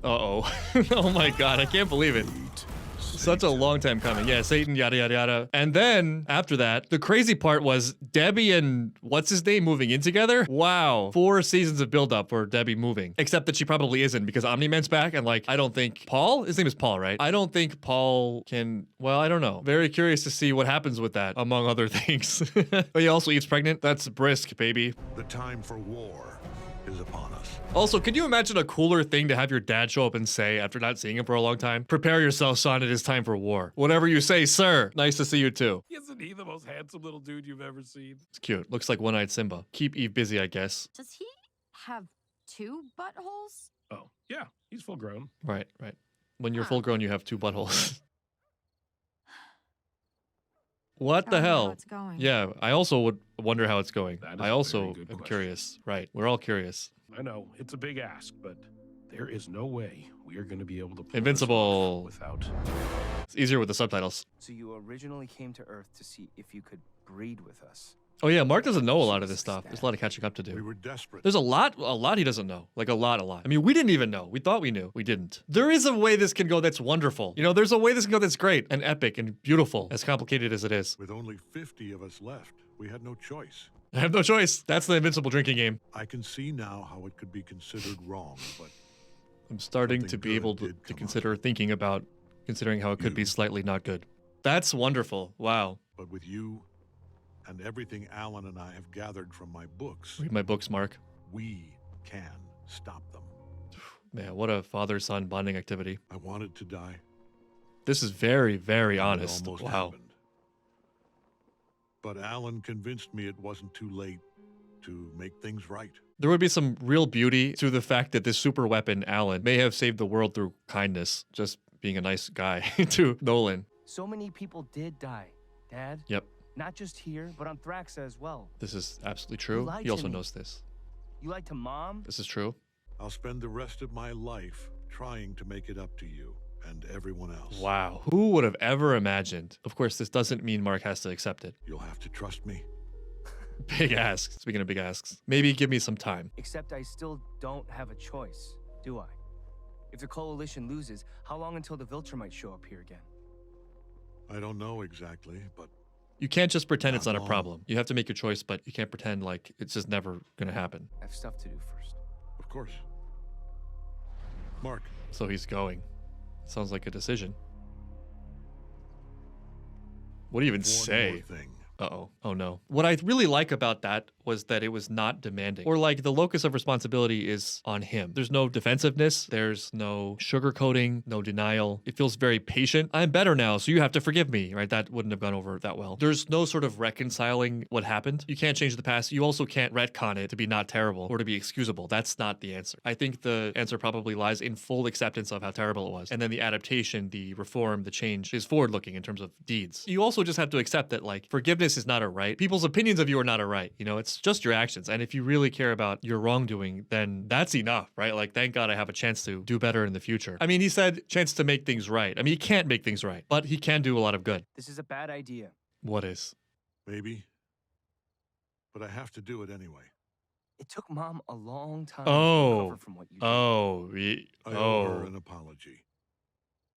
Uh-oh. Oh my god, I can't believe it. Such a long time coming. Yeah, Satan, yada, yada, yada. And then, after that, the crazy part was Debbie and what's-his-name moving in together? Wow. 4 seasons of build-up for Debbie moving. Except that she probably isn't, because Omni-Man's back, and like, I don't think... Paul? His name is Paul, right? I don't think Paul can... Well, I don't know. Very curious to see what happens with that, among other things. But he also Eve's pregnant. That's brisk, baby. The time for war is upon us. Also, could you imagine a cooler thing to have your dad show up and say after not seeing him for a long time? Prepare yourself, son, it is time for war. Whatever you say, sir. Nice to see you too. Isn't he the most handsome little dude you've ever seen? It's cute. Looks like one-eyed Simba. Keep Eve busy, I guess. Does he have 2 buttholes? Oh, yeah, he's full grown. Right, right. When you're full grown, you have 2 buttholes. What the I don't know how hell? it's going. Yeah, I also would wonder how it's going. That is I a also very good am question. curious. Right, we're all curious. I know, it's a big ask, but there is no way we are going to be able to pull Invincible. this off without... It's easier with the subtitles. So you originally came to Earth to see if you could breed with us. Oh yeah, Mark doesn't know a lot of this stuff. There's a lot of catching up to We do. were desperate. There's a lot he doesn't know. Like a lot. I mean, we didn't even know. We thought we knew. We didn't. There is a way this can go that's wonderful. You know, there's a way this can go that's great and epic and beautiful, as complicated as it is. With only 50 of us left, we had no choice. I have no choice. That's the Invincible drinking game. I can see now how it could be considered wrong, but I'm starting Something to be good able to did come consider thinking about considering how it could be You. slightly not good. That's wonderful. Wow. but with you and everything Alan and I have gathered from my books, Read my books, Mark. we can stop them. Man, what a father-son bonding activity. I wanted to die. This is very, very and it honest. almost Wow. happened. But Alan convinced me it wasn't too late to make things right. There would be some real beauty to the fact that this super weapon, Alan, may have saved the world through kindness, just being a nice guy to Nolan. So many people did die, Dad. Yep, Not just here, but on Thraxa as well. this is absolutely true. lied He to also me. knows this. You lied to Mom? This is true. I'll spend the rest of my life trying to make it up to you and everyone else. Wow. Who would have ever imagined? Of course, this doesn't mean Mark has to accept it. You'll have to trust me. Big ask. Speaking of big asks, maybe give me some time. Except I still don't have a choice, do I? If the Coalition loses, how long until the Viltrum might show up here again? I don't know exactly, but You can't just pretend it's Not not a long. problem. You have to make your choice, but you can't pretend like it's just never gonna happen. I have stuff to do first. of course. Mark, So he's going. Sounds like a decision. What do you even one say? more thing. Uh-oh. Oh no. What I really like about that was that it was not demanding. Or like the locus of responsibility is on him. There's no defensiveness. There's no sugarcoating, no denial. It feels very patient. I'm better now, so you have to forgive me, right? That wouldn't have gone over that well. There's no sort of reconciling what happened. You can't change the past. You also can't retcon it to be not terrible or to be excusable. That's not the answer. I think the answer probably lies in full acceptance of how terrible it was. And then the adaptation, the reform, the change is forward looking in terms of deeds. You also just have to accept that like forgiveness is not a right. People's opinions of you are not a right. You know, it's just your actions. And if you really care about your wrongdoing, then that's enough, right? Like, thank God I have a chance to do better in the future. I mean, he said chance to make things right. I mean, he can't make things right, but he can do a lot of good. This is a bad idea. What is? Maybe. But I have to do it anyway. It took Mom a long time Oh. to recover from what you did. Oh, I owe her oh. an apology.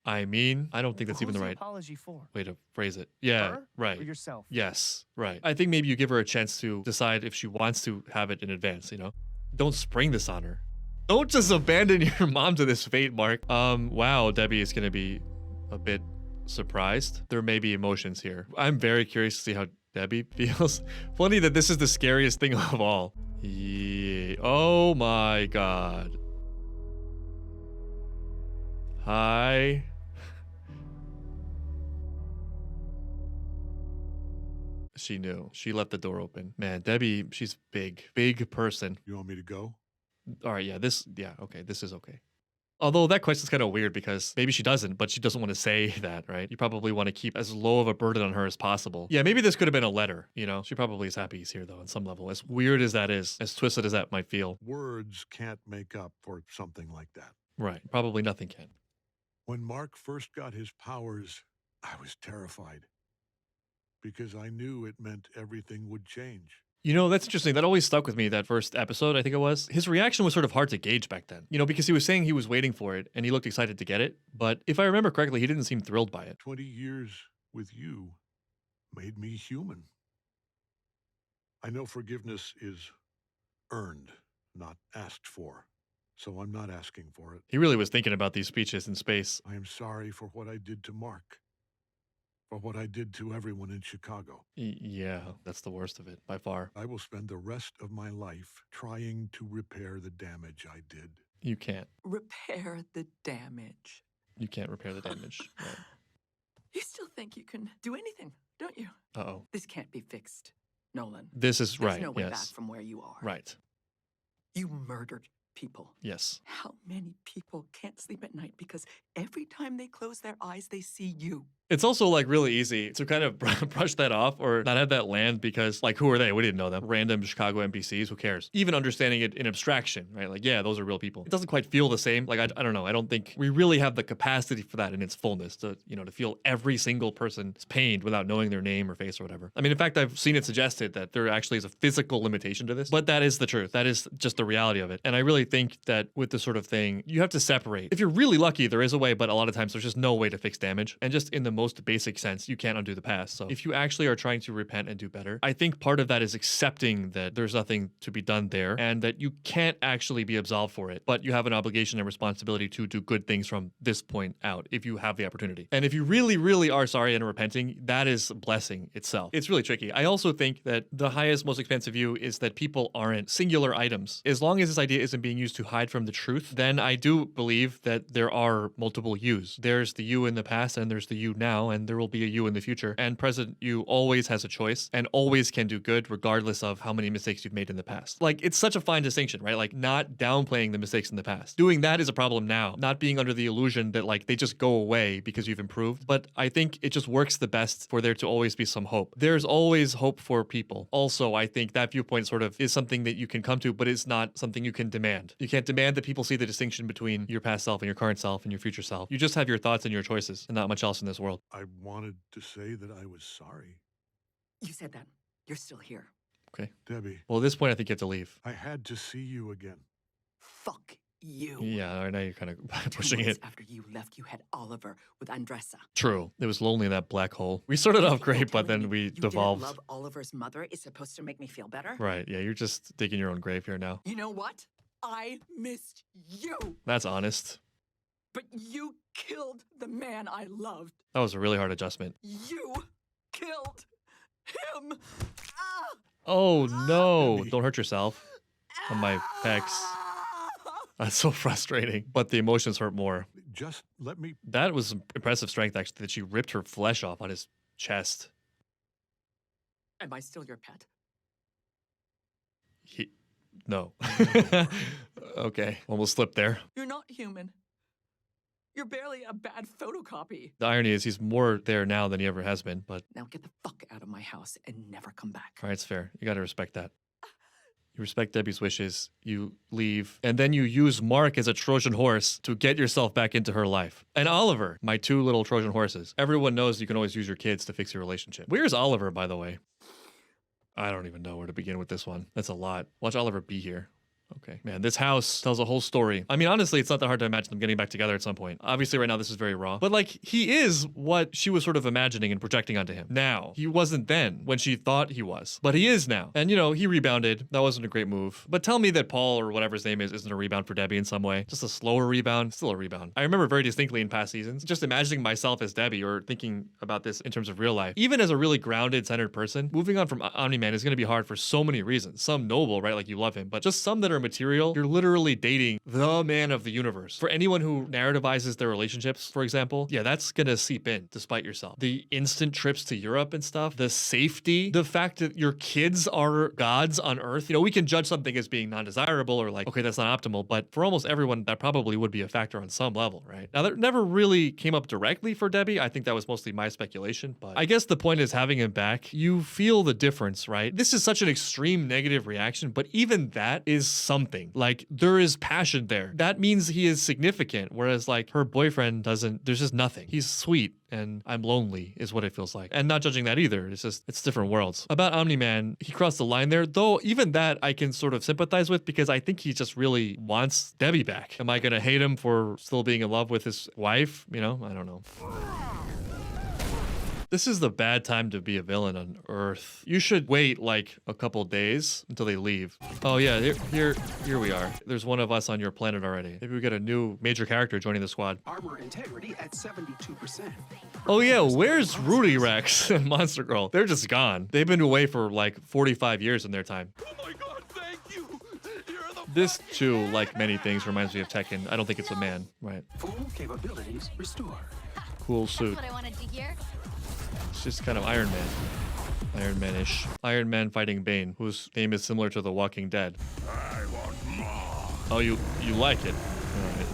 I mean, I don't think that's Who's even the the right apology for? way to phrase it. Yeah, Her right. Or yourself? Yes, right. I think maybe you give her a chance to decide if she wants to have it in advance, you know? Don't spring this on her. Don't just abandon your mom to this fate, Mark. Wow, Debbie is gonna be a bit surprised. There may be emotions here. I'm very curious to see how Debbie feels. Funny that this is the scariest thing of all. Yeah. Oh my god. Hi. She knew. She left the door open. Man, Debbie, she's big. Big person. You want me to go? All right, yeah, okay, this is okay. Although that question's kind of weird because maybe she doesn't, but she doesn't want to say that, right? You probably want to keep as low of a burden on her as possible. Yeah, maybe this could have been a letter, you know? She probably is happy he's here, though, on some level. As weird as that is, as twisted as that might feel. Words can't make up for something like that. Right, probably nothing can. When Mark first got his powers, I was terrified. Because I knew it meant everything would change. You know, that's interesting. That always stuck with me, that first episode, I think it was. His reaction was sort of hard to gauge back then, you know, because he was saying he was waiting for it and he looked excited to get it. But if I remember correctly, he didn't seem thrilled by it. 20 years with you made me human. I know forgiveness is earned, not asked for. So I'm not asking for it. He really was thinking about these speeches in space. I am sorry for what I did to Mark. For what I did to everyone in Chicago. Yeah, that's the worst of it, by far. I will spend the rest of my life trying to repair the damage I did. You can't. Repair the damage. You can't repair the damage. Right. You still think you can do anything, don't you? Uh-oh. This can't be fixed, Nolan. This is There's right, no way back yes. from where you are. Right. You murdered people. Yes. How many people can't sleep at night because every time they close their eyes, they see you? It's also like really easy to kind of brush that off or not have that land because like, who are they? We didn't know them. Random Chicago NPCs, who cares? Even understanding it in abstraction, right? Like, yeah, those are real people. It doesn't quite feel the same. Like, I don't know. I don't think we really have the capacity for that in its fullness to, you know, to feel every single person's pain without knowing their name or face or whatever. I mean, in fact, I've seen it suggested that there actually is a physical limitation to this, but that is the truth. That is just the reality of it. And I really think that with this sort of thing, you have to separate. If you're really lucky, there is a way, but a lot of times there's just no way to fix damage. And just in the most basic sense, you can't undo the past. So if you actually are trying to repent and do better, I think part of that is accepting that there's nothing to be done there and that you can't actually be absolved for it, but you have an obligation and responsibility to do good things from this point out if you have the opportunity. And if you really, really are sorry and repenting, that is a blessing itself. It's really tricky. I also think that the highest, most expansive view is that people aren't singular items. As long as this idea isn't being used to hide from the truth, then I do believe that there are multiple yous. There's the you in the past and there's the you now, and there will be a you in the future. And present you always has a choice and always can do good regardless of how many mistakes you've made in the past. Like, it's such a fine distinction, right? Like, not downplaying the mistakes in the past. Doing that is a problem now. Not being under the illusion that like they just go away because you've improved. But I think it just works the best for there to always be some hope. There's always hope for people. Also, I think that viewpoint sort of is something that you can come to, but it's not something you can demand. You can't demand that people see the distinction between your past self and your current self and your future self. You just have your thoughts and your choices and not much else in this world. I wanted to say that I was sorry. You said that. You're still here. Okay. Debbie, Well, at this point, I think you have to leave. I had to see you again. Fuck you. Yeah, all right, now you're kind of 2 pushing months it. after you left, you had Oliver with Andressa. True. It was lonely in that black hole. We started off great, but Telling then me we you devolved. didn't love Oliver's mother is supposed to make me feel better? Right, yeah, you're just digging your own grave here now. You know what? I missed you. That's honest. But you killed the man I loved. That was a really hard adjustment. You killed him. Ah! Oh no, Debbie. don't hurt yourself on my pecs. That's so frustrating, but the emotions hurt more. Just let me... That was impressive strength, actually, that she ripped her flesh off on his chest. Am I still your pet? No. Okay, almost slipped there. You're not human. You're barely a bad photocopy. The irony is he's more there now than he ever has been, but Now get the fuck out of my house and never come back. all right, it's fair. You gotta respect that. You respect Debbie's wishes, you leave, and then you use Mark as a Trojan horse to get yourself back into her life. And Oliver, my 2 little Trojan horses. Everyone knows you can always use your kids to fix your relationship. Where's Oliver, by the way? I don't even know where to begin with this one. That's a lot. Watch Oliver be here. Okay. Man, this house tells a whole story. I mean, honestly, it's not that hard to imagine them getting back together at some point. Obviously, right now, this is very raw. But, like, he is what she was sort of imagining and projecting onto him. Now. He wasn't then, when she thought he was. But he is now. And, you know, he rebounded. That wasn't a great move. But tell me that Paul, or whatever his name is, isn't a rebound for Debbie in some way. Just a slower rebound. Still a rebound. I remember very distinctly in past seasons, just imagining myself as Debbie, or thinking about this in terms of real life. Even as a really grounded, centered person, moving on from Omni-Man is going to be hard for so many reasons. Some noble, right? Like you love him. But just some that are material. You're literally dating the man of the universe. For anyone who narrativizes their relationships, for example, yeah, that's gonna seep in despite yourself. The instant trips to Europe and stuff, the safety, the fact that your kids are gods on Earth. You know, we can judge something as being non-desirable or like, okay, that's not optimal, but for almost everyone, that probably would be a factor on some level, right? Now, that never really came up directly for Debbie. I think that was mostly my speculation, but I guess the point is having him back, you feel the difference, right? This is such an extreme negative reaction, but even that is something. Like, there is passion there. That means he is significant, whereas like her boyfriend doesn't, there's just nothing. He's sweet and I'm lonely is what it feels like. And not judging that either. It's just, it's different worlds. About Omni-Man, he crossed the line there, though even that I can sort of sympathize with because I think he just really wants Debbie back. Am I gonna hate him for still being in love with his wife? You know, I don't know. This is the bad time to be a villain on Earth. You should wait like a couple days until they leave. Oh yeah, here we are. There's one of us on your planet already. Maybe we get a new major character joining the squad. Armor integrity at 72%. Oh yeah, where's Rudy Rex and Monster Girl? They're just gone. They've been away for like 45 years in their time. Oh my god, thank you! You're the This too, like many things, reminds me of Tekken. I don't think it's a man, right? full capabilities restored. Cool suit. That's what I wanted to hear. It's just kind of Iron Man. Iron Man-ish. Iron Man fighting Bane, whose name is similar to The Walking Dead. I want more. Oh, you like it? All right.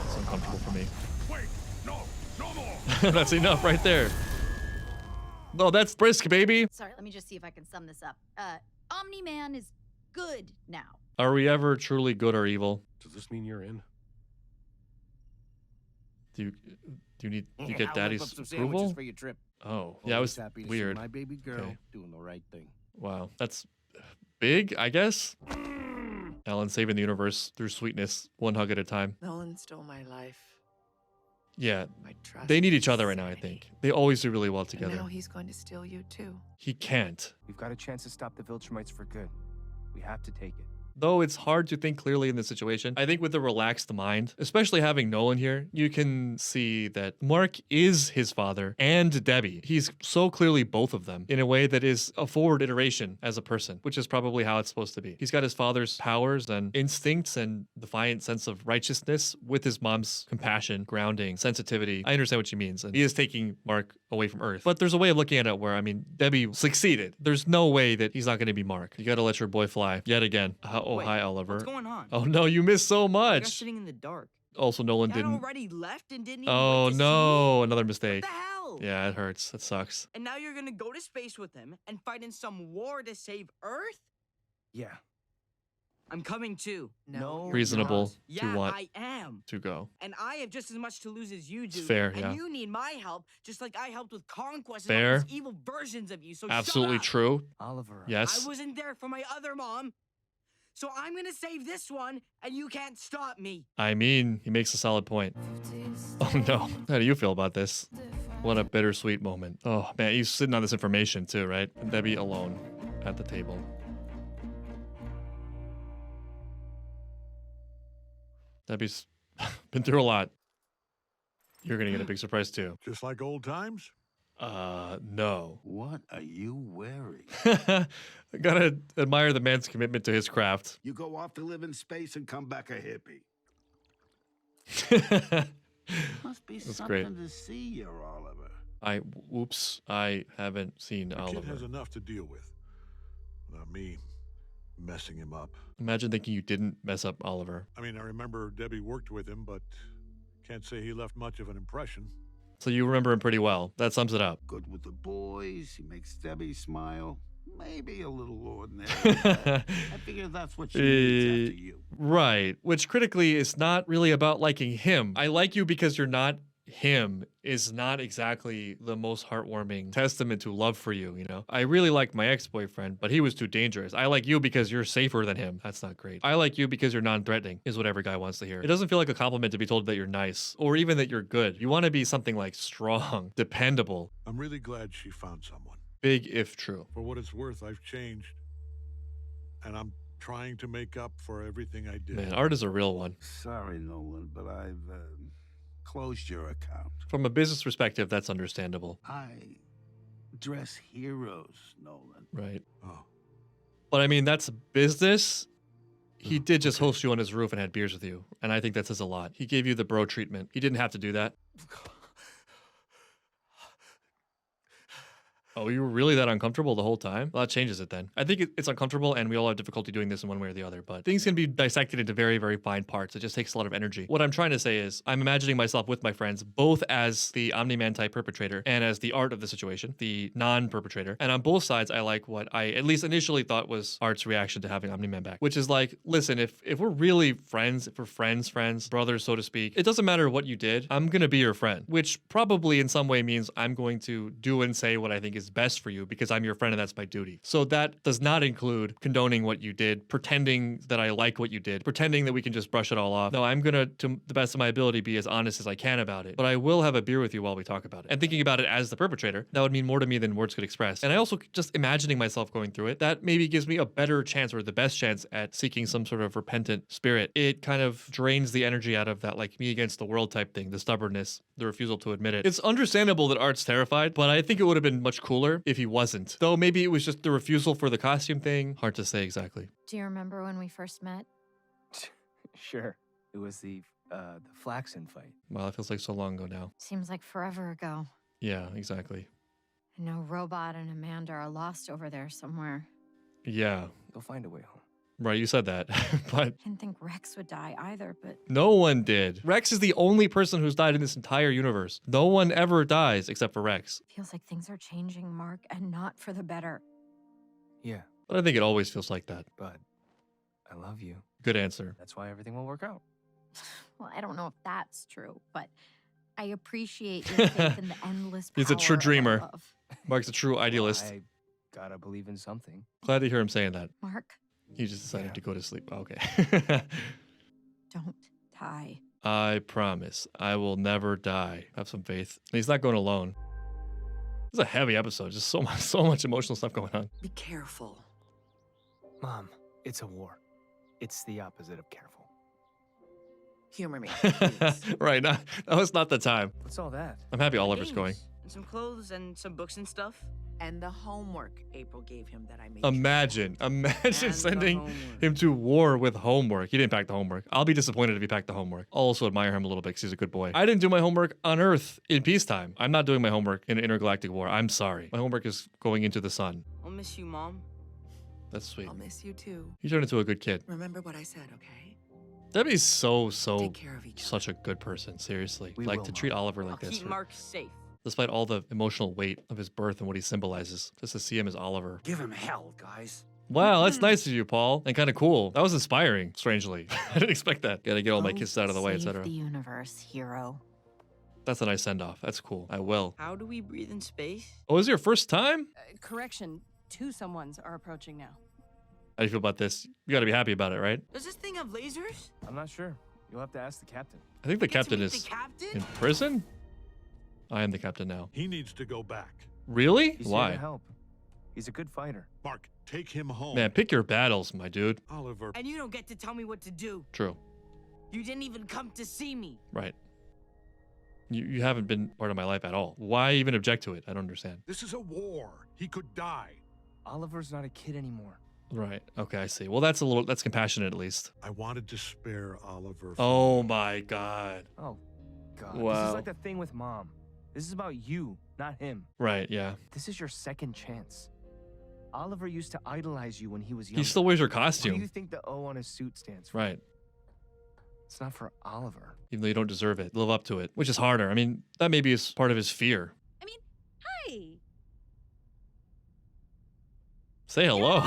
It's uncomfortable for me. Wait, no more. That's enough right there. No, that's brisk, baby. Sorry, let me just see if I can sum this up. Omni-Man is good now. Are we ever truly good or evil? Does this mean you're in? Do you get I'll whip up Daddy's some sandwiches approval? for your trip. Oh, yeah, it Always was happy to see weird. my baby girl Okay. doing the right thing. Wow, that's big, I guess. Alan saving the universe through sweetness, one hug at a time. Nolan stole my life, Yeah, my trust. they need each other right now, I sanity. think. They always do really well And together. now he's going to steal you too. He can't. We've got a chance to stop the Viltrumites for good. We have to take it. Though it's hard to think clearly in this situation, I think with a relaxed mind, especially having Nolan here, you can see that Mark is his father and Debbie. He's so clearly both of them in a way that is a forward iteration as a person, which is probably how it's supposed to be. He's got his father's powers and instincts and defiant sense of righteousness with his mom's compassion, grounding, sensitivity. I understand what she means. And he is taking Mark away from Earth. But there's a way of looking at it where, I mean, Debbie succeeded. There's no way that he's not going to be Mark. You got to let your boy fly yet again. Oh, Wait, hi, Oliver. What's going on? Oh no, you missed so I got much. sitting in the dark. Also, Nolan Dad didn't. already left and didn't even Oh wait to see no, another me? mistake. What the hell? Yeah, it hurts. That sucks. And now you're gonna go to space with him and fight in some war to save Earth? Yeah. I'm coming too. No, you're Reasonable not. to Yeah, want I am. to go. And I have just as much to lose as you do. It's fair, and yeah. you need my help, just like I helped with Conquest Fair. and all these evil versions of you. So Absolutely shut up. true. Oliver. Yes. I wasn't there for my other mom. So I'm gonna save this one, and you can't stop me. I mean, he makes a solid point. Oh no. How do you feel about this? What a bittersweet moment. Oh man, he's sitting on this information too, right? And Debbie alone at the table. Debbie's been through a lot. You're gonna get a big surprise too. Just like old times? No. What are you wearing? I gotta admire the man's commitment to his craft. You go off to live in space and come back a hippie. Must be That's something great. to see here, Oliver. Whoops, I haven't seen The kid Oliver. has enough to deal with. Not me messing him up. Imagine thinking you didn't mess up Oliver. I mean, I remember Debbie worked with him, but can't say he left much of an impression. So you remember him pretty well. That sums it up. Good with the boys. He makes Debbie smile. Maybe a little ordinary. I I figure that's what she needs after you. Right. Which critically is not really about liking him. I like you because you're not him is not exactly the most heartwarming testament to love for you, you know? I really like my ex-boyfriend, but he was too dangerous. I like you because you're safer than him. That's not great. I like you because you're non-threatening, is what every guy wants to hear. It doesn't feel like a compliment to be told that you're nice, or even that you're good. You want to be something like strong, dependable, I'm really glad she found someone. big if true. For what it's worth, I've changed. And I'm trying to make up for everything I did. Man, Art is a real one. Sorry, Nolan, but I've closed your account. From a business perspective, that's understandable, I dress heroes, Nolan. right? Oh, But I mean, that's business. He Oh, did just okay. host you on his roof and had beers with you. And I think that says a lot. He gave you the bro treatment. He didn't have to do that. Oh, you were really that uncomfortable the whole time? Well, that changes it then. I think it's uncomfortable and we all have difficulty doing this in one way or the other, but things can be dissected into very, very fine parts. It just takes a lot of energy. What I'm trying to say is I'm imagining myself with my friends, both as the Omni-Man type perpetrator and as the Art of the situation, the non-perpetrator. And on both sides, I like what I at least initially thought was Art's reaction to having Omni-Man back, which is like, listen, if we're really friends, if we're friends, brothers, so to speak, it doesn't matter what you did. I'm going to be your friend, which probably in some way means I'm going to do and say what I think is best for you because I'm your friend and that's my duty. So that does not include condoning what you did, pretending that I like what you did, pretending that we can just brush it all off. No, I'm going to the best of my ability, be as honest as I can about it. But I will have a beer with you while we talk about it. And thinking about it as the perpetrator, that would mean more to me than words could express. And I also just imagining myself going through it, that maybe gives me a better chance or the best chance at seeking some sort of repentant spirit. It kind of drains the energy out of that like me against the world type thing, the stubbornness, the refusal to admit it. It's understandable that Art's terrified, but I think it would have been much cooler if he wasn't. Though maybe it was just the refusal for the costume thing. Hard to say exactly. Do you remember when we first met? Sure. It was the Flaxen fight. Wow, that feels like so long ago now. Seems like forever ago. Yeah, exactly. I know Robot and Amanda are lost over there somewhere. Yeah. They'll find a way home. Right, you said that, but I didn't think Rex would die either, but no one did. Rex is the only person who's died in this entire universe. No one ever dies except for Rex. feels like things are changing, Mark, and not for the better. Yeah, But I think it always feels like that. but I love you. Good answer. That's why everything will work out. Well, I don't know if that's true, but I appreciate your faith in the endless power He's a true of our dreamer. love. Mark's a true idealist. I gotta believe in something. Glad to hear him saying that. Mark, He just decided to go to sleep. Okay. don't die. I promise I will never die. Have some faith. He's not going alone. This is a heavy episode. Just so much emotional stuff going on. Be careful. Mom, it's a war. It's the opposite of careful. Humor me, please. Right. That was not the time. What's all that? I'm happy Oliver's going. And some clothes and some books and stuff. And the homework April gave him that I made. you Imagine And sending the him to war with homework. He didn't pack the homework. I'll be disappointed if he packed the homework. I'll also admire him a little bit because he's a good boy. I didn't do my homework on Earth in peacetime. I'm not doing my homework in an intergalactic war. I'm sorry. My homework is going into the sun. I'll miss you, Mom. That's sweet. I'll miss you too. He turned into a good kid. Remember what I said, okay? Debbie's so Take care of each other. such a good person. Seriously, We like will, to treat Mom. Oliver I'll like this. keep Mark safe. Despite all the emotional weight of his birth and what he symbolizes, just to see him as Oliver. Give him hell, guys. Wow, that's nice of you, Paul, and kind of cool. That was inspiring, strangely. I didn't expect that. Gotta get all my Go kisses out of the way, save etc. the universe, hero. That's a nice send-off. That's cool. I will. How do we breathe in space? Oh, is it your first time? Correction, 2 someones are approaching now. How do you feel about this? You gotta be happy about it, right? Does this thing have lasers? I'm not sure. You'll have to ask the captain. I think the Get to captain meet is the captain? in prison? I am the captain now. He needs to go back. Really? He's here Why? to help. He's a good fighter. Mark, take him home. Man, pick your battles, my dude. Oliver, And you don't get to tell me what to do. True. You didn't even come to see me. Right. You haven't been part of my life at all. Why even object to it? I don't understand. this is a war. He could die. Oliver's not a kid anymore. Right. Okay, I see. Well, that's compassionate at least. I wanted to spare Oliver. Oh my god. Oh, God. This Wow. is like the thing with Mom. This is about you, not him. Right, yeah. This is your second chance. Oliver used to idolize you when he was young. He still wears your What do you costume. think the O on his suit stands for? Right. It's not for Oliver. Even though you don't deserve it. Live up to it. Which is harder. I mean, that maybe is part of his fear. I mean, hi. Say hello.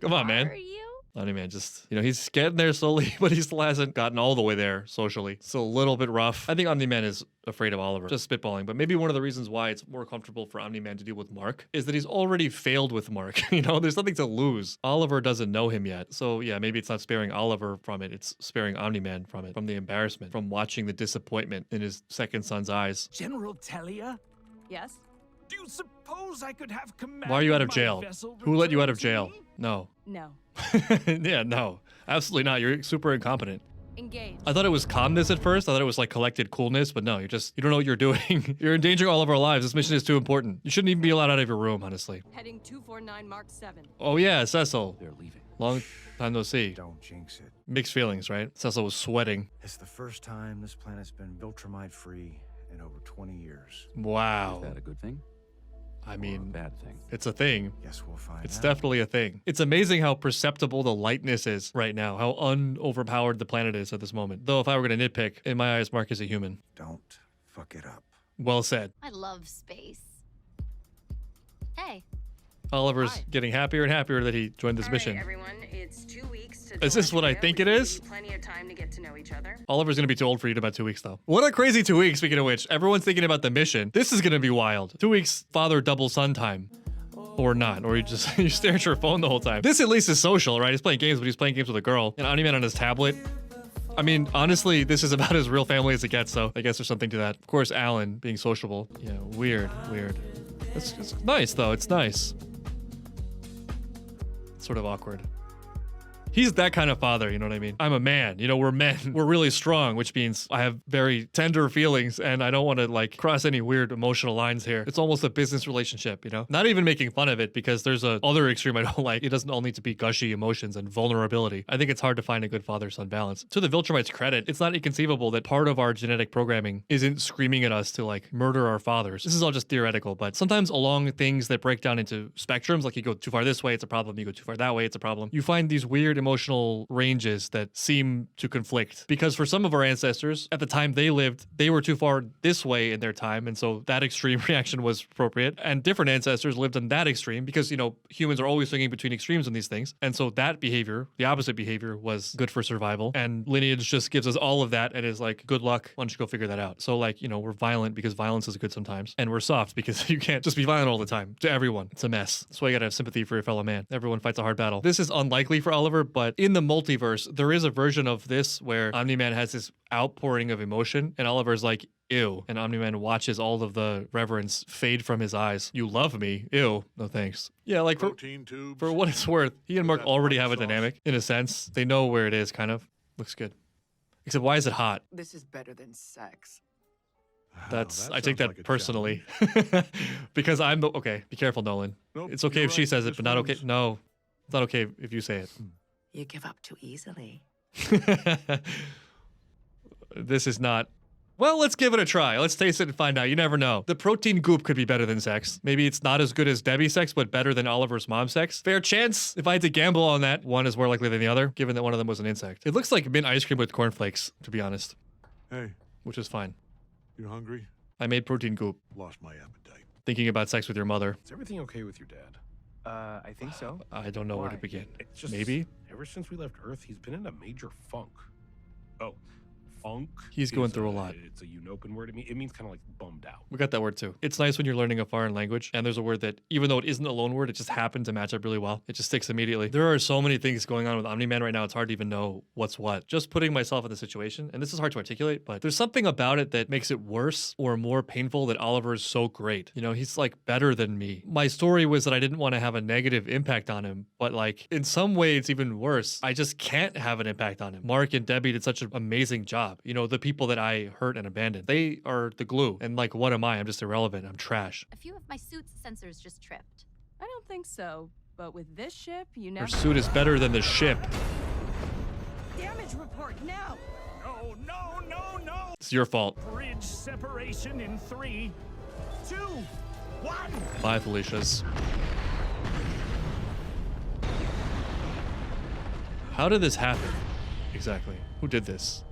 Come on, How man. are you? Omni-Man just, he's getting there slowly, but he still hasn't gotten all the way there socially. Still a little bit rough. I think Omni-Man is afraid of Oliver. Just spitballing. But maybe one of the reasons why it's more comfortable for Omni-Man to deal with Mark is that he's already failed with Mark. There's nothing to lose. Oliver doesn't know him yet. So yeah, maybe it's not sparing Oliver from it. It's sparing Omni-Man from it. From the embarrassment. From watching the disappointment in his second son's eyes. General Telia? Yes? Do you suppose I could have command? Why are you out of jail? Who let you out of jail? No. No. Yeah, no. Absolutely not. You're super incompetent. Engaged. I thought it was calmness at first. I thought it was like collected coolness, but no, you don't know what you're doing. You're endangering all of our lives. This mission is too important. You shouldn't even be allowed out of your room, honestly. Heading 249 Mark 7. Oh yeah, Cecil. They're leaving. Long time no see. Don't jinx it. Mixed feelings, right? Cecil was sweating. It's the first time this planet's been Viltrumite free in over 20 years. Wow. Is that a good thing? I mean, bad thing. it's a thing. Guess we'll find It's out. definitely a thing. It's amazing how perceptible the lightness is right now, how unoverpowered the planet is at this moment. Though if I were going to nitpick, in my eyes, Mark is a human. Don't fuck it up. Well said. I love space. Hey. Oliver's Hi. getting happier and happier that he joined this All mission. right, everyone, it's 2 weeks to Is this what I think it is? Plenty of time to get to know each other. Oliver's going to be too old for you in about 2 weeks, though. What a crazy 2 weeks, speaking of which. Everyone's thinking about the mission. This is going to be wild. 2 weeks father double son time. Or not. Or you just you stare at your phone the whole time. This at least is social, right? He's playing games, but he's playing games with a girl. And Omni-Man on his tablet. I mean, honestly, this is about as real family as it gets, so I guess there's something to that. Of course, Alan being sociable. Yeah, weird. It's nice, though. It's nice. Sort of awkward. He's that kind of father, you know what I mean? I'm a man, you know, we're men. We're really strong, which means I have very tender feelings and I don't want to like cross any weird emotional lines here. It's almost a business relationship, you know? Not even making fun of it because there's a other extreme I don't like. It doesn't all need to be gushy emotions and vulnerability. I think it's hard to find a good father-son balance. To the Viltrumites' credit, it's not inconceivable that part of our genetic programming isn't screaming at us to like murder our fathers. This is all just theoretical, but sometimes along things that break down into spectrums, like you go too far this way, it's a problem. You go too far that way, it's a problem. You find these weird emotional ranges that seem to conflict because for some of our ancestors at the time they lived, they were too far this way in their time, and so that extreme reaction was appropriate, and different ancestors lived in that extreme because, you know, humans are always swinging between extremes on these things, and so that behavior, the opposite behavior, was good for survival, and lineage just gives us all of that and is like, good luck, why don't you go figure that out. So like, you know, we're violent because violence is good sometimes, and we're soft because you can't just be violent all the time to everyone. It's a mess. That's why you gotta have sympathy for your fellow man. Everyone fights a hard battle. This is unlikely for Oliver, but in the multiverse, there is a version of this where Omni-Man has this outpouring of emotion, and Oliver's like, ew. And Omni-Man watches all of the reverence fade from his eyes. You love me? Ew. No thanks. Yeah, like for what it's worth, he and Mark already have a dynamic, in a sense. They know where it is, kind of. Looks good. Except why is it hot? This is better than sex. That's I take that personally. Because I'm the okay, be careful, Nolan. Nope, it's okay you're if she right. says it, This but not okay. one's- No. It's not okay if you say it. You give up too easily. This is not. Well, let's give it a try. Let's taste it and find out. You never know. The protein goop could be better than sex. Maybe it's not as good as Debbie's sex, but better than Oliver's mom's sex. Fair chance. If I had to gamble on that, one is more likely than the other, given that one of them was an insect. It looks like mint ice cream with cornflakes, to be honest. Hey, which is fine. you hungry? I made protein goop. Lost my appetite. Thinking about sex with your mother. Is everything okay with your dad? I think so. I don't know where to Why? begin. It's just Maybe? ever since we left Earth, he's been in a major funk. Oh, funk. He's going is through a lot. It's a Unopan word. It means kind of like bummed out. We got that word too. It's nice when you're learning a foreign language and there's a word that, even though it isn't a loan word, it just happened to match up really well. It just sticks immediately. There are so many things going on with Omni-Man right now, it's hard to even know what's what. Just putting myself in the situation, and this is hard to articulate, but there's something about it that makes it worse or more painful that Oliver is so great. You know, he's like better than me. My story was that I didn't want to have a negative impact on him, but like in some way it's even worse. I just can't have an impact on him. Mark and Debbie did such an amazing job. You know, the people that I hurt and abandoned, they are the glue. And like, what am I? I'm just irrelevant. I'm trash. A few of my suit's sensors just tripped. I don't think so, but with this ship, you Her never. suit is better than the ship. Damage report now. No. It's your fault. Bridge separation in 3, 2, 1. Bye, Felicia's. How did this happen? Exactly. Who did this?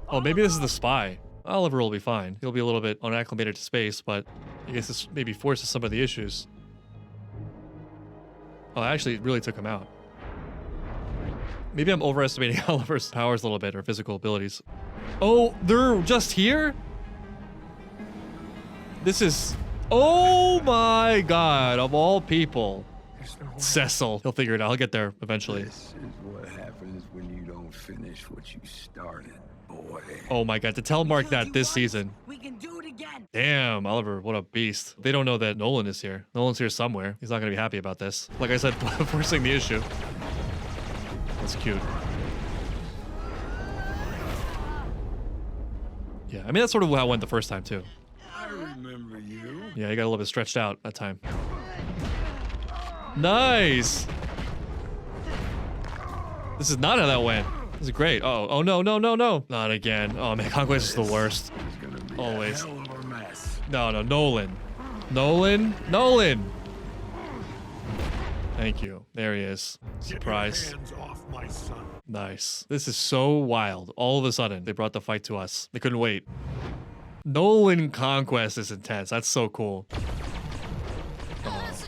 Oh, maybe this is the spy. Oliver will be fine. He'll be a little bit unacclimated to space, but I guess this maybe forces some of the issues. Oh, actually, it really took him out. Maybe I'm overestimating Oliver's powers a little bit, or physical abilities. Oh, they're just here? This is... Oh my god, of all people. Cecil. He'll figure it out. He'll get there eventually. This is what happens when you don't finish what you started, boy. Oh my god, to tell Mark that this season. We can do it again. Damn, Oliver, what a beast. They don't know that Nolan is here. Nolan's here somewhere. He's not gonna be happy about this. Like I said, forcing the issue. That's cute. Yeah, I mean, that's sort of how it went the first time, too. I remember you. Yeah, he got a little bit stretched out that time. Nice! This is not how that went. This is great. Oh, no. Not again. Oh, man, Conquest is the worst. It's gonna be Always. a hell of a mess. No, Nolan. Nolan. Nolan. Thank you. There he is. Surprise. Get your hands off my son. Nice. This is so wild. All of a sudden, they brought the fight to us. They couldn't wait. Nolan Conquest is intense. That's so cool. So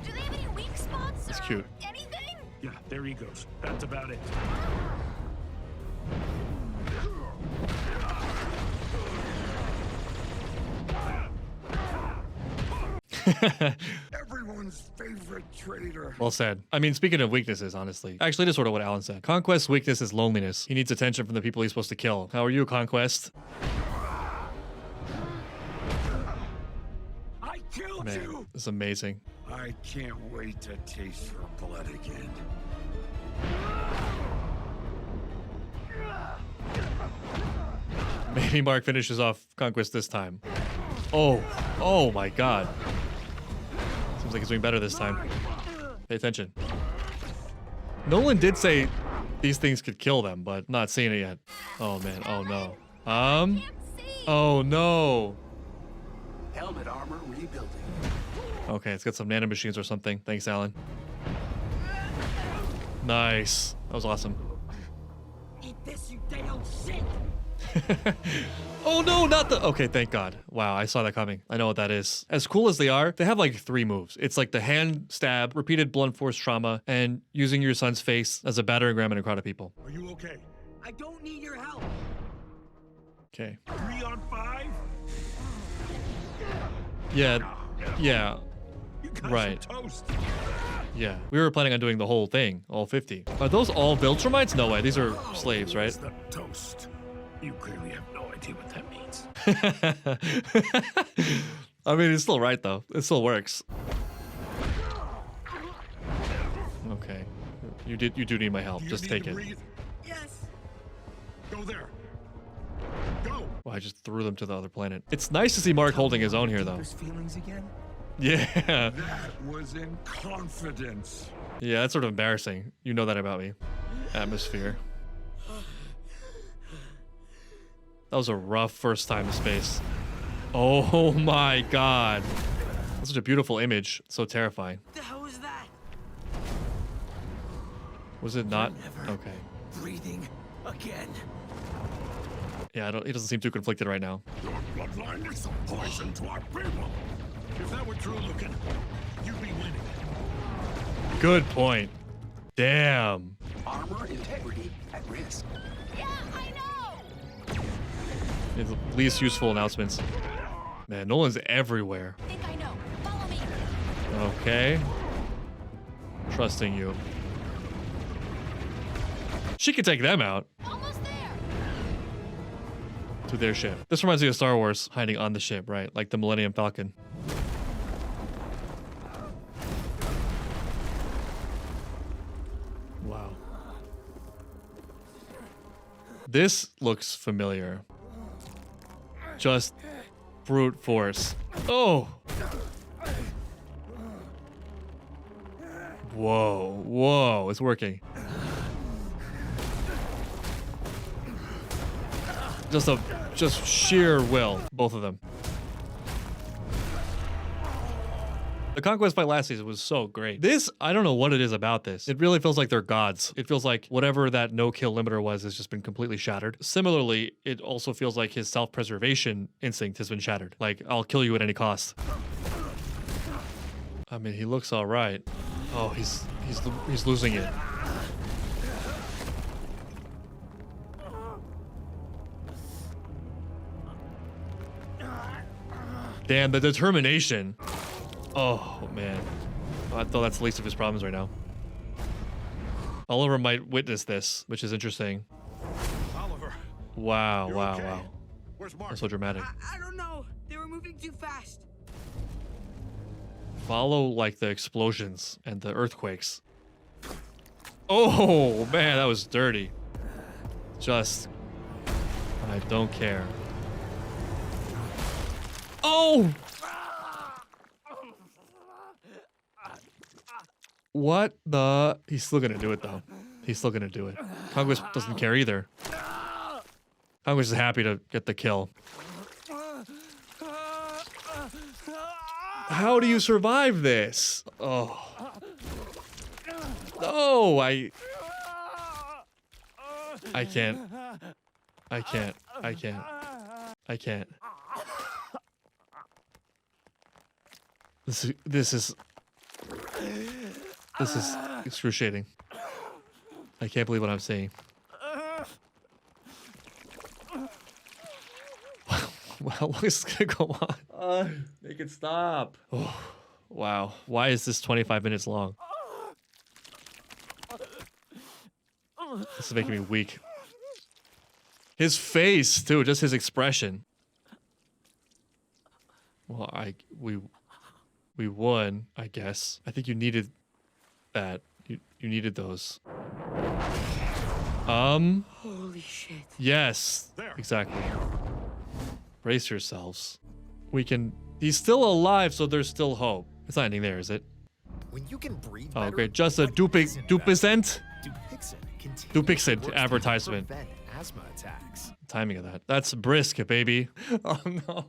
do they have any weak spots? It's or cute. Anything? Yeah, there he goes. That's about it. Everyone's favorite traitor. Well said. I mean, speaking of weaknesses, honestly. Actually, that's sort of what Alan said. Conquest's weakness is loneliness. He needs attention from the people he's supposed to kill. How are you, Conquest? I killed Man, you. this is amazing. I can't wait to taste your blood again. Maybe Mark finishes off Conquest this time. Oh. Oh my god. Seems like he's doing better this time. Pay attention. Nolan did say these things could kill them, but not seeing it yet. Oh man. Oh no. Oh no. Helmet armor rebuilding. Okay, it's got some nanomachines or something. Thanks, Alan. Nice. That was awesome. Eat this, you damn shit! Oh no, not the... Okay, thank God. Wow, I saw that coming. I know what that is. As cool as they are, they have like 3 moves. It's like the hand stab, repeated blunt force trauma, and using your son's face as a battering ram in a crowd of people. Are you okay? I don't need your help. Okay. 3 on 5? Yeah. Yeah. You guys Right. are toast. Yeah. We were planning on doing the whole thing, all 50. Are those all Viltrumites? No way. These are slaves, right? It's the toast. You clearly have no idea what that means. I mean, it's still right, though. It still works. Okay. You do need my help. Do you Just need take to it. breathe? Yes. Go there. Go. Well, I just threw them to the other planet. It's nice to see Mark holding his own here, though. There's feelings again? Yeah. That was in confidence. Yeah, that's sort of embarrassing. You know that about me. Atmosphere. That was a rough first time in space. Oh my god. That's such a beautiful image. So terrifying. What the hell was that? Was it not? Okay. Breathing again. Yeah, he doesn't seem too conflicted right now. Your bloodline is some poison to our people. If that were true, Lucan, you'd be winning. Good point. Damn. Armor integrity at risk. Yeah, I know. His least useful announcements. Man, Nolan's everywhere. I think I know. Follow me. Okay. Trusting you. She could take them out. Almost there. To their ship. This reminds me of Star Wars hiding on the ship, right? Like the Millennium Falcon. Wow. This looks familiar. Just brute force. Oh! Whoa, whoa, it's working. Just sheer will, both of them. The Conquest fight last season was so great. This, I don't know what it is about this. It really feels like they're gods. It feels like whatever that no-kill limiter was has just been completely shattered. Similarly, it also feels like his self-preservation instinct has been shattered. Like, I'll kill you at any cost. I mean, he looks all right. Oh, he's losing it. Damn, the determination. Oh, man. I thought that's the least of his problems right now. Oliver might witness this, which is interesting. Oliver. Wow, You're wow, okay. wow. Where's Mark? That's so dramatic. I don't know. They were moving too fast. Follow, like, the explosions and the earthquakes. Oh, man, that was dirty. Just... I don't care. Oh! What the... He's still gonna do it, though. He's still gonna do it. Conquest doesn't care either. Conquest is happy to get the kill. How do you survive this? Oh. No, I can't. I can't. I can't. I can't. This is excruciating. I can't believe what I'm seeing. Well, how long is this gonna go on? Make it stop. Oh, wow. Why is this 25 minutes long? This is making me weak. His face, too, just his expression. Well, we won, I guess. I think you needed that. You needed those. Holy shit. Yes. Exactly. Brace yourselves. We can... He's still alive, so there's still hope. It's not ending there, is it? When you can breathe Oh, better, great. Just a Dupixent advertisement. prevent asthma attacks. Timing of that. That's brisk, baby. Oh, no.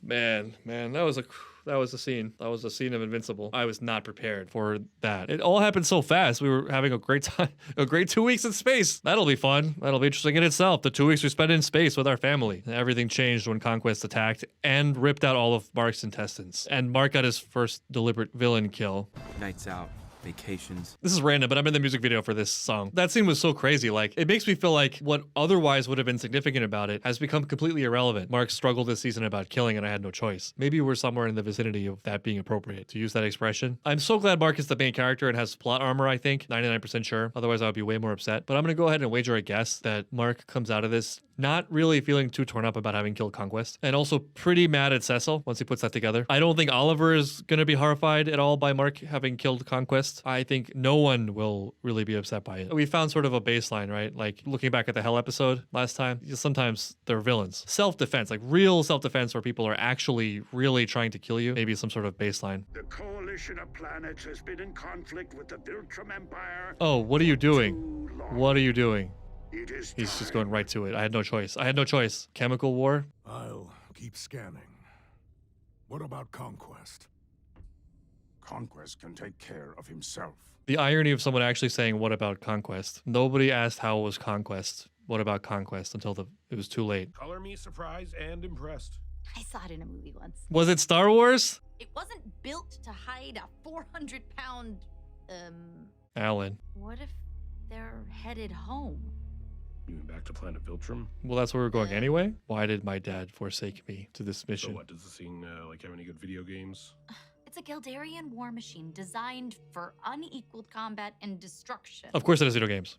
Man, that was a scene. That was a scene of Invincible. I was not prepared for that. It all happened so fast. We were having a great time, a great 2 weeks in space. That'll be fun. That'll be interesting in itself. The 2 weeks we spent in space with our family. Everything changed when Conquest attacked and ripped out all of Mark's intestines. And Mark got his first deliberate villain kill. Nights out. Vacations. This is random, but I'm in the music video for this song. That scene was so crazy. Like, it makes me feel like what otherwise would have been significant about it has become completely irrelevant. Mark struggled this season about killing, and I had no choice. Maybe we're somewhere in the vicinity of that being appropriate to use that expression. I'm so glad Mark is the main character and has plot armor, I think. 99% sure. Otherwise, I would be way more upset. But I'm gonna go ahead and wager a guess that Mark comes out of this not really feeling too torn up about having killed Conquest, and also pretty mad at Cecil once he puts that together. I don't think Oliver is going to be horrified at all by Mark having killed Conquest. I think no one will really be upset by it. We found sort of a baseline, right? Like, looking back at the Hell episode last time, sometimes they're villains. Self-defense, like real self-defense where people are actually really trying to kill you. Maybe some sort of baseline. The coalition of planets has been in conflict with the Viltrum Empire. Oh, what are you doing? What are you doing? He's just going right to it. I had no choice. Chemical war? I'll keep scanning. What about Conquest? Conquest can take care of himself. The irony of someone actually saying, what about Conquest? Nobody asked how was Conquest. What about Conquest until it was too late. Color me surprised and impressed. I saw it in a movie once. Was it Star Wars? It wasn't built to hide a 400-pound, Alan. What if they're headed home? You went back to planet Viltrum? Well, that's where we're going anyway. Why did my dad forsake me to this mission? So what, does the scene like have any good video games? It's a Geldarian war machine designed for unequaled combat and destruction. Of course it has video games.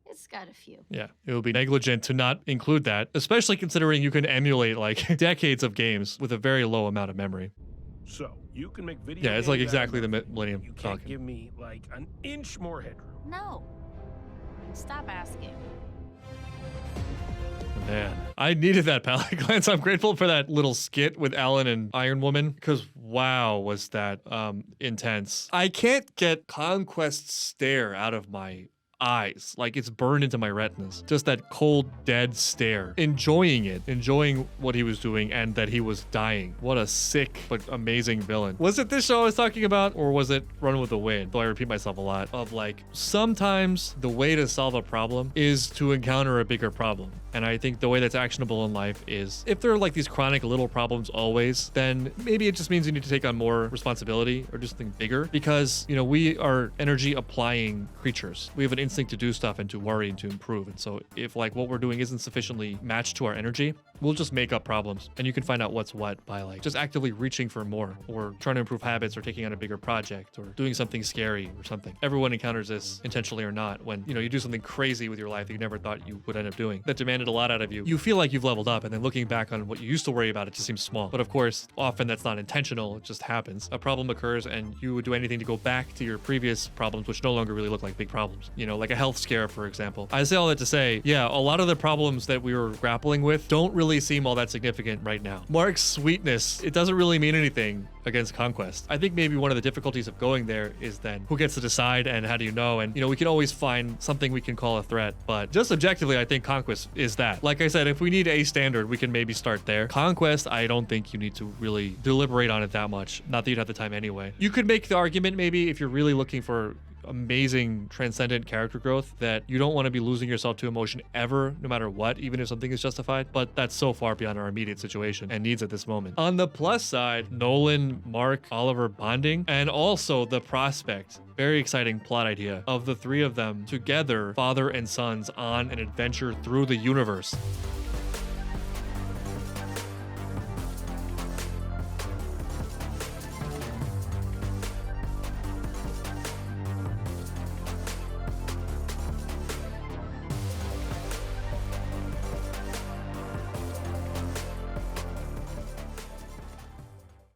It's got a few. Yeah, it would be negligent to not include that, especially considering you can emulate like decades of games with a very low amount of memory. So, you can make video Yeah, it's like games exactly the out of Millennium You can't Falcon. give me like an inch more headroom. No. Stop asking. Man, I needed that palate cleanse. I'm grateful for that little skit with Alan and Iron Woman, because wow, was that intense. I can't get Conquest's stare out of my eyes. Like, it's burned into my retinas. Just that cold, dead stare. Enjoying it. Enjoying what he was doing and that he was dying. What a sick but amazing villain. Was it this show I was talking about, or was it Run with the Wind? Though I repeat myself a lot. Of like, sometimes the way to solve a problem is to encounter a bigger problem. And I think the way that's actionable in life is, if there are like these chronic little problems always, then maybe it just means you need to take on more responsibility or do something bigger. Because, you know, we are energy applying creatures. We have an instinct to do stuff and to worry and to improve. And so if like what we're doing isn't sufficiently matched to our energy, we'll just make up problems. And you can find out what's what by like just actively reaching for more, or trying to improve habits, or taking on a bigger project, or doing something scary or something. Everyone encounters this, intentionally or not, when, you know, you do something crazy with your life that you never thought you would end up doing, that demanded a lot out of you. You feel like you've leveled up, and then looking back on what you used to worry about, it just seems small. But of course, often that's not intentional, it just happens. A problem occurs and you would do anything to go back to your previous problems, which no longer really look like big problems. You know, like a health scare, for example. I say all that to say, yeah, a lot of the problems that we were grappling with don't really really seem all that significant right now. Mark's sweetness, it doesn't really mean anything against Conquest. I think maybe one of the difficulties of going there is then who gets to decide and how do you know? And, you know, we can always find something we can call a threat, but just objectively, I think Conquest is that. Like I said, if we need a standard, we can maybe start there. Conquest, I don't think you need to really deliberate on it that much. Not that you'd have the time anyway. You could make the argument maybe if you're really looking for amazing transcendent character growth that you don't want to be losing yourself to emotion ever, no matter what, even if something is justified, but that's so far beyond our immediate situation and needs at this moment. On the plus side, Nolan, Mark, Oliver bonding, and also the prospect, very exciting plot idea, of the three of them together, father and sons, on an adventure through the universe.